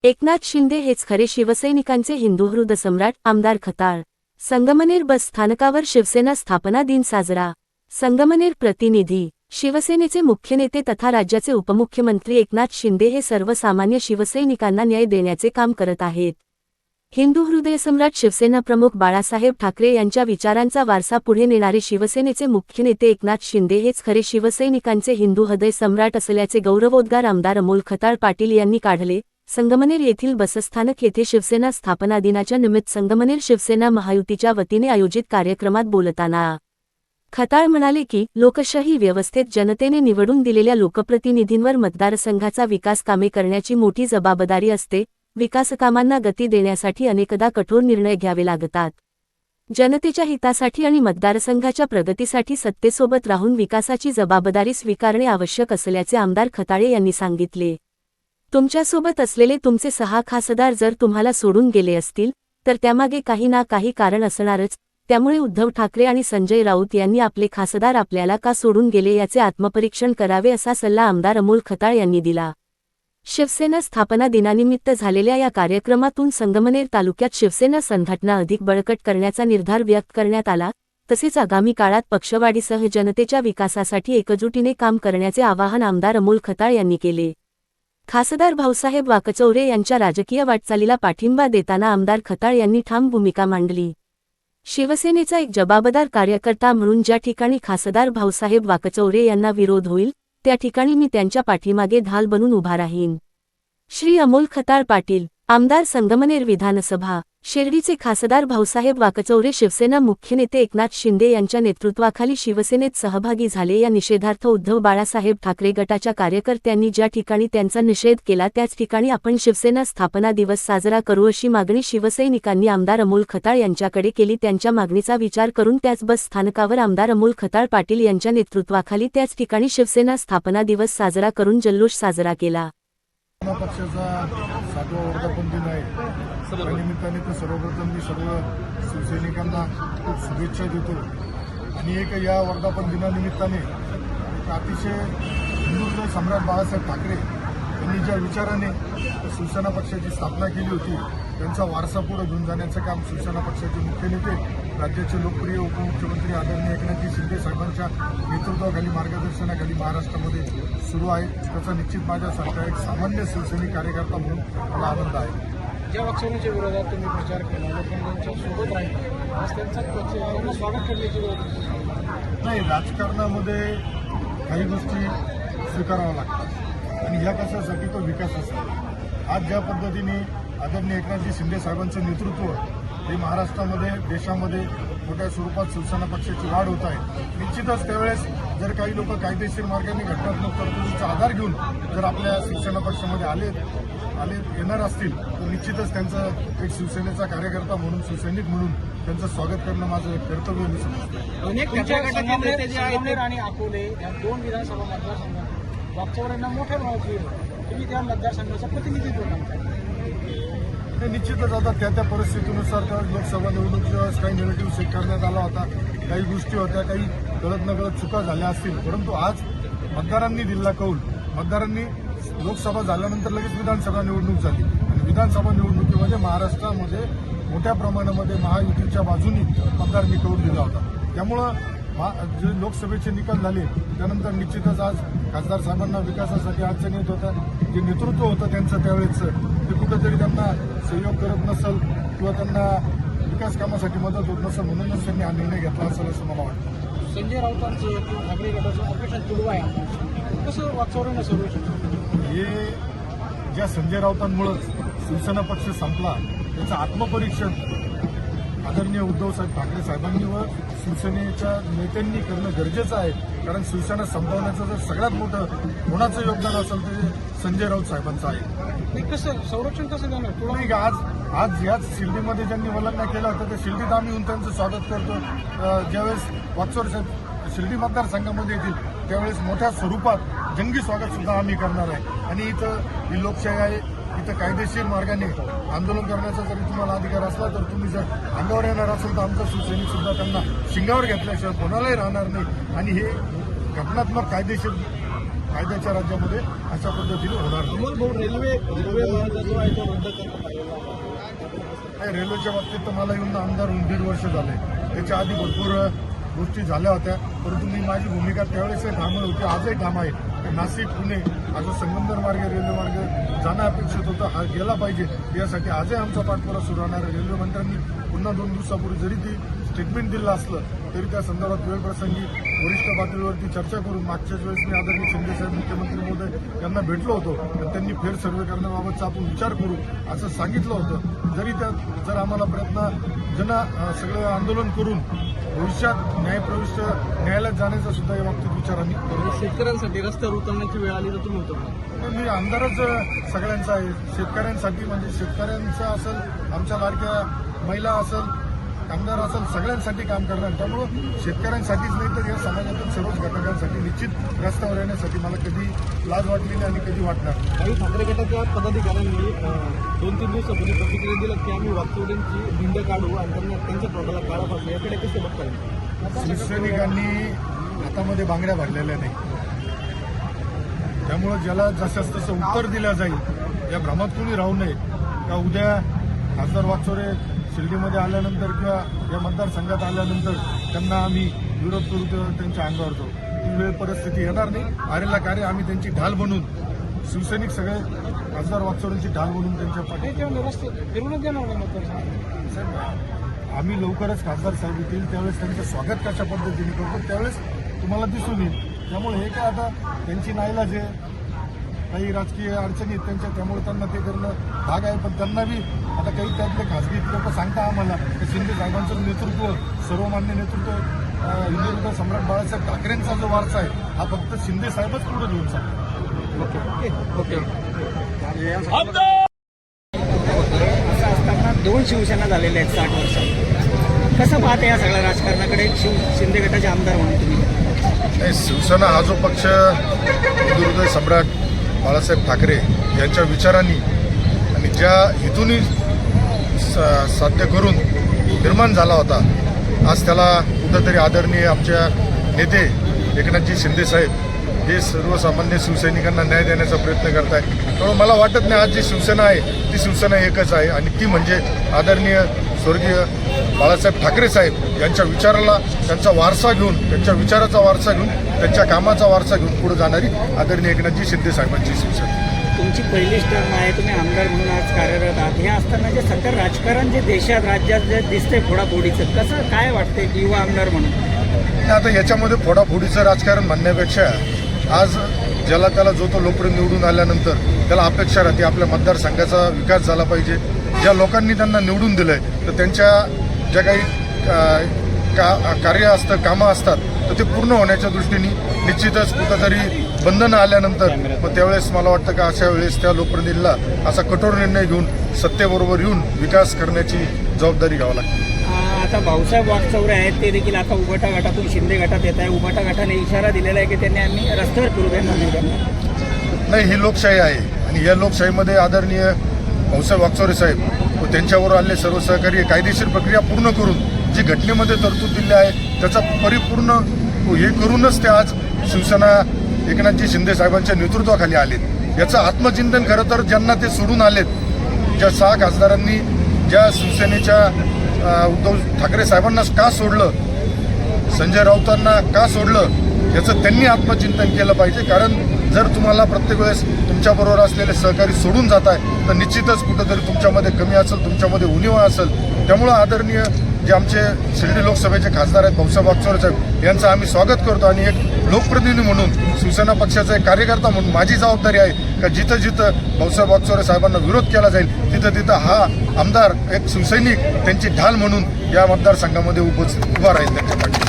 एकनाथ शिंदे हेच खरे शिवसैनिकांचे हिंदुहृदय सम्राट. आमदार खताळ. संगमनेर बस स्थानकावर शिवसेना स्थापना दिन साजरा. संगमनेर प्रतिनिधी. शिवसेनेचे मुख्य नेते तथा राज्याचे उपमुख्यमंत्री एकनाथ शिंदे हे सर्वसामान्य शिवसैनिकांना न्याय देण्याचे काम करत आहेत. हिंदू हृदय सम्राट शिवसेना प्रमुख बाळासाहेब ठाकरे यांच्या विचारांचा वारसा पुढे नेणारे शिवसेनेचे मुख्य नेते एकनाथ शिंदे हेच खरे शिवसैनिकांचे हिंदू हृदय सम्राट असल्याचे गौरवोद्गार आमदार अमोल खताळ पाटील यांनी काढले. संगमनेर येथील बसस्थानक येथे शिवसेना स्थापना दिनाच्या निमित्त संगमनेर शिवसेना महायुतीच्या वतीने आयोजित कार्यक्रमात बोलताना खताळ म्हणाले की लोकशाही व्यवस्थेत जनतेने निवडून दिलेल्या लोकप्रतिनिधींवर मतदारसंघाचा विकास कामे करण्याची मोठी जबाबदारी असते. विकासकामांना गती देण्यासाठी अनेकदा कठोर निर्णय घ्यावे लागतात. जनतेच्या हितासाठी आणि मतदारसंघाच्या प्रगतीसाठी सत्तेसोबत राहून विकासाची जबाबदारी स्वीकारणे आवश्यक असल्याचे आमदार खताळे यांनी सांगितले. तुमच्यासोबत असलेले तुमचे 6 खासदार जर तुम्हाला सोडून गेले असतील तर त्यामागे काही ना काही कारण असणारच. त्यामुळे उद्धव ठाकरे आणि संजय राऊत यांनी आपले खासदार आपल्याला का सोडून गेले याचे आत्मपरीक्षण करावे असा सल्ला आमदार अमोल खताळ यांनी दिला. शिवसेना स्थापना दिनानिमित्त झालेल्या या कार्यक्रमातून संगमनेर तालुक्यात शिवसेना संघटना अधिक बळकट करण्याचा निर्धार व्यक्त करण्यात आला. तसेच आगामी काळात पक्षवाढीसह जनतेच्या विकासासाठी एकजुटीने काम करण्याचे आवाहन आमदार अमोल खताळ यांनी केले. खासदार भाऊसाहेब वाकचौरे यांच्या राजकीय वाटचालीला पाठिंबा देताना आमदार खताळ यांनी ठाम भूमिका मांडली. शिवसेनेचा एक जबाबदार कार्यकर्ता म्हणून ज्या ठिकाणी खासदार भाऊसाहेब वाकचौरे यांना विरोध होईल त्या ठिकाणी मी त्यांच्या पाठीमागे ढाल बनून उभा राहीन. श्री अमोल खताळ पाटील. आमदार संगमनेर विधानसभा. शिर्डीचे खासदार भाऊसाहेब वाकचौरे शिवसेना मुख्य नेते एकनाथ शिंदे यांच्या नेतृत्वाखाली शिवसेनेत सहभागी झाले. या निषेधार्थ उद्धव बाळासाहेब ठाकरे गटाच्या कार्यकर्त्यांनी ज्या ठिकाणी त्यांचा निषेध केला त्याच ठिकाणी आपण शिवसेना स्थापना दिवस साजरा करू अशी मागणी शिवसैनिकांनी आमदार अमोल खताळ यांच्याकडे केली. त्यांच्या मागणीचा विचार करून त्याच बस स्थानकावर आमदार अमोल खताळ पाटील यांच्या नेतृत्वाखाली त्याच ठिकाणी शिवसेना स्थापना दिवस साजरा करून जल्लोष साजरा केला. पक्षाचा 7वा वर्धापन दिन आहे. त्या निमित्ताने तर सर्वप्रथम मी सर्व शिवसैनिकांना खूप शुभेच्छा देतो. आणि या वर्धापन दिनानिमित्ताने अतिशय हिंदू हृदय सम्राट बाळासाहेब ठाकरे यांनी ज्या विचाराने शिवसेना पक्षाची स्थापना केली होती त्यांचा वारसा पुढे घेऊन जाण्याचं काम शिवसेना पक्षाचे मुख्य नेते राज्याचे लोकप्रिय उपमुख्यमंत्री आदरणीय एकनाथजी शिंदे साहेबांच्या नेतृत्वाखाली मार्गदर्शनाखाली महाराष्ट्रामध्ये सुरू आहे. त्याचा निश्चित माझ्यासारखा एक सामान्य शिवसैनिक कार्यकर्ता म्हणून मला आनंद आहे. ज्या पक्षाच्या विरोधात तुम्ही प्रचार केला लोकांच्या सोबत राहील आज त्यांचा स्वागत करण्याची गरज नाही. राजकारणामध्ये काही गोष्टी स्वीकाराव्या लागतात आणि ह्या कशासाठी तो विकास असतो. आज ज्या पद्धतीने आदरणीय एकनाथजी शिंदे साहेबांचं नेतृत्व हे महाराष्ट्रामध्ये देशामध्ये मोठ्या स्वरूपात शिवसेना पक्षाची वाढ होत आहे. निश्चितच त्यावेळेस जर काही लोक कायदेशीर मार्गाने घटनात्मक तरतुदीचा आधार घेऊन जर आपल्या शिवसेना पक्षामध्ये आले येणार असतील तर निश्चितच त्यांचं एक शिवसेनेचा कार्यकर्ता म्हणून शिवसैनिक म्हणून त्यांचं स्वागत करणं माझं एक कर्तव्य मी समजतो. संगमनेर आणि अकोले या 2 विधानसभा मतदारसंघात वाकचौऱ्यांना मोठ्या प्रमाणात तुम्ही त्या मतदारसंघाचं प्रतिनिधित्व करताय. हे निश्चितच आता त्या परिस्थितीनुसार त्या लोकसभा निवडणुकीच्या वेळेस काही निगेटिव्ह सेट करण्यात आला होता. काही गोष्टी होत्या, काही कळत नकळत चुका झाल्या असतील. परंतु आज मतदारांनी दिलेला कौल, मतदारांनी लोकसभा झाल्यानंतर लगेच विधानसभा निवडणूक झाली आणि विधानसभा निवडणुकीमध्ये महाराष्ट्रामध्ये मोठ्या प्रमाणामध्ये महायुतीच्या बाजूनी मतदारांनी कौल दिला होता. त्यामुळं जे लोकसभेचे निकाल झाले त्यानंतर निश्चितच आज खासदार साहेबांना विकासासाठी अडचणी येत होत्या. जे नेतृत्व होतं त्यांचं त्यावेळेचं ते कुठंतरी त्यांना सहयोग करत नसेल किंवा त्यांना विकास कामासाठी मदत होत नसेल म्हणूनच त्यांनी हा निर्णय घेतला असेल असं मला वाटतं. संजय राऊतांचं किंवा ठाकरे गटाचं ऑपरेशन तुडवा आहे कसं वाकचौऱ्यांना सर्व हे ज्या संजय राऊतांमुळेच शिवसेना पक्ष संपला त्याचं आत्मपरीक्षण आदरणीय उद्धव साहेब ठाकरे साहेबांनी व शिवसेनेच्या नेत्यांनी करणं गरजेचं आहे. कारण शिवसेना संपवण्याचं जर सगळ्यात मोठं कोणाचं योगदान असेल ते संजय राऊत साहेबांचं आहे. कसं संरक्षण कसं देणार नाही. आज याच शिर्डीमध्ये ज्यांनी वलंडा केला होता त्या शिर्डीत आम्ही येऊन त्यांचं स्वागत करतो. ज्यावेळेस वाकचौरे साहेब शिर्डी मतदारसंघामध्ये येतील त्यावेळेस मोठ्या स्वरूपात जंगी स्वागत सुद्धा आम्ही करणार आहे. आणि इथं ही लोकशाही आहे. इथं कायदेशीर मार्गाने आंदोलन करण्याचा जरी तुम्हाला अधिकार असला तर तुम्ही जर अंगावर येणार असेल तर आमचा शिवसैनिक सुद्धा त्यांना शिंगावर घेतल्याशिवाय कोणालाही राहणार नाही. आणि हे घटनात्मक कायदेशीर कायद्याच्या राज्यामध्ये अशा पद्धतीने होणार नाही. अमोल भाऊ, रेल्वे मार्ग जो आहे तो रद्द करण्यात आलेला आहे. नाही, रेल्वेच्या बाबतीत तर मला येऊन आमदार होऊन 1.5 वर्ष झाले. त्याच्या आधी भरपूर गोष्टी झाल्या होत्या, परंतु मी माझी भूमिका त्यावेळेसही ठाम होती, आजही ठाम आहे. नाशिक पुणे हा जो संगमनेर मार्ग रेल्वे मार्ग जाणं अपेक्षित होतं, हा गेला पाहिजे. यासाठी आजही आमचा पाठपुरावा सुरू राहणार आहे. रेल्वे मंत्र्यांनी पुन्हा 2 दिवसापूर्वी जरी ती स्टेटमेंट दिलं असलं तरी त्या संदर्भात वेळप्रसंगी वरिष्ठ पातळीवरती चर्चा करून मागच्याच वेळेस मी आदरणीय शिंदेसाहेब मुख्यमंत्री महोदय यांना भेटलो होतो आणि त्यांनी फेर सर्वे करण्याबाबतचा आपण विचार करू असं सांगितलं होतं. जर आम्हाला सगळं आंदोलन करून भविष्यात न्यायप्रविष्ट न्यायालयात जाण्याचा सुद्धा या बाबतीत विचार आम्ही करू. शेतकऱ्यांसाठी रस्त्यावर उतरण्याची वेळ आली तर तुम्ही होतो. मी आमदारच सगळ्यांचा आहे. शेतकऱ्यांसाठी म्हणजे शेतकऱ्यांचा असेल, आमच्या लाडक्या महिला असेल, कामगार असेल, सगळ्यांसाठी काम करणार. त्यामुळं शेतकऱ्यांसाठीच नाही तर या समाजातील सर्वच घटकांसाठी निश्चित रस्त्यावर येण्यासाठी मला कधी लाज वाटली नाही आणि कधी वाटणार. काही ठाकरे गटाच्या पदाधिकाऱ्यांनी 2-3 दिवसापूर्वी प्रतिक्रिया दिलं की आम्ही वाकचौऱ्यांची भिंड काढू आणि त्यांच्या तोंडाला काळा फासू. याकडे कसे बघता? शिवसैनिकांनी हातामध्ये बांगड्या भरलेल्या नाही, त्यामुळं ज्याला जसं तसं उत्तर दिलं जाईल या भ्रमात कुणी राहू नये. का उद्या खासदार वाकचौरे शिर्डीमध्ये आल्यानंतर किंवा या मतदारसंघात आल्यानंतर त्यांना आम्ही विरोध करू तेव्हा त्यांच्या अंगावर जाऊ, ती वेळ परिस्थिती येणार नाही. आरेला कार्य आम्ही त्यांची ढाल बनून, शिवसैनिक सगळे खासदार वाकचौरेंची ढाल बनून त्यांच्या पाठी फिरूनच देणार नाही मतदारसंघात. आम्ही लवकरच खासदार साहेब येतील त्यावेळेस त्यांचं स्वागत कशा पद्धतीने करतो त्यावेळेस तुम्हाला दिसून येईल. त्यामुळे हे काय आता त्यांची नाईलाज आहे, काही राजकीय अडचणी आहेत त्यांच्या, त्यामुळे त्यांना ते करणं भाग आहे. पण त्यांना बी आता काही त्यातले खासगी लोक सांगता आम्हाला की शिंदे साहेबांचं नेतृत्व, सर्वमान्य नेतृत्व, हिंदुत्व सम्राट बाळासाहेब ठाकरेंचा जो वारसा आहे हा फक्त शिंदे साहेबच पुढे घेऊन सांगतो. असं असताना 2 शिवसेना झालेल्या आहेत 60 वर्षात. कसं पाहते या सगळ्या राजकारणाकडे शिंदे गटाचे आमदार म्हणून तुम्ही? शिवसेना हा जो पक्ष हिंदुत्व सम्राट बाळासाहेब ठाकरे यांच्या विचारांनी आणि ज्या हेतूनी साध्य करून निर्माण झाला होता, आज त्याला कुठंतरी आदरणीय आमच्या नेते एकनाथजी शिंदे साहेब हे सर्वसामान्य शिवसैनिकांना न्याय देण्याचा प्रयत्न करत आहे. त्यामुळे मला वाटत नाही आज जी शिवसेना आहे ती शिवसेना एकच आहे आणि ती म्हणजे आदरणीय स्वर्गीय बाळासाहेब ठाकरे साहेब यांच्या विचाराला, त्यांचा वारसा घेऊन, त्यांच्या विचाराचा वारसा घेऊन, त्यांच्या कामाचा वारसा घेऊन पुढे जाणारी आदरणीय एकनाथजी शिंदे साहेबांची शिवसेना. तुमची पहिलीच टर्म आहे, तुम्ही आमदार म्हणून आज कार्यरत आहात. हे असताना जे सध्या राजकारण जे देशात राज्यात जे दिसतंय फोडाफोडीचं, कसं काय वाटतंय की युवा आमदार म्हणून? आता याच्यामध्ये फोडाफोडीचं राजकारण म्हणण्यापेक्षा आज ज्याला त्याला जो तो लोकप्रिय निवडून आल्यानंतर त्याला अपेक्षा राहते आपल्या मतदारसंघाचा विकास झाला पाहिजे. ज्या लोकांनी त्यांना निवडून दिलंय तर त्यांच्या ज्या काही कार्य असतं, कामं असतात तर ते पूर्ण होण्याच्या दृष्टीने निश्चितच कुठंतरी बंधनं आल्यानंतर मग त्यावेळेस मला वाटतं का अशा वेळेस त्या लोकप्रतिनिधीला असा कठोर निर्णय घेऊन सत्तेबरोबर येऊन विकास करण्याची जबाबदारी घ्यावी लागते. आता भाऊसाहेब वाकचौरे आहेत, ते देखील आता उबाटा गटातून शिंदे गटात येत आहे. उबाटा गटाने इशारा दिलेला आहे की त्यांनी आम्ही रस्त्यावर फिरू देणार नाही. नाही, ही लोकशाही आहे आणि या लोकशाहीमध्ये आदरणीय भाऊसाहेब वाकचौरे साहेब व त्यांच्यावर आलेले सर्व सहकारी कायदेशीर प्रक्रिया पूर्ण करून जी घटनेमध्ये तरतूद दिली आहे त्याचा परिपूर्ण हे करूनच ते आज शिवसेना एकनाथजी शिंदे साहेबांच्या नेतृत्वाखाली आलेत. याचं आत्मचिंतन खरं तर ज्यांना ते सोडून आलेत, ज्या 6 खासदारांनी ज्या शिवसेनेच्या उद्धव ठाकरे साहेबांना का सोडलं, संजय राऊतांना का सोडलं, याचं त्यांनी आत्मचिंतन केलं पाहिजे. कारण जर तुम्हाला प्रत्येक वेळेस तुमच्याबरोबर असलेले सहकारी सोडून जात आहे तर निश्चितच कुठंतरी तुमच्यामध्ये कमी असेल, तुमच्यामध्ये उणीवा असेल. त्यामुळं आदरणीय जे आमचे शिर्डी लोकसभेचे खासदार आहेत भाऊसाहेब वाकचौरे साहेब यांचं आम्ही स्वागत करतो आणि एक लोकप्रतिनिधी म्हणून, शिवसेना पक्षाचा एक कार्यकर्ता म्हणून माझी जबाबदारी आहे का जिथं जिथं भाऊसाहेब वाकचौरे साहेबांना विरोध केला जाईल तिथं तिथं हा आमदार, एक शिवसैनिक त्यांची ढाल म्हणून या मतदारसंघामध्ये उभा राहील त्यांच्या पाठी.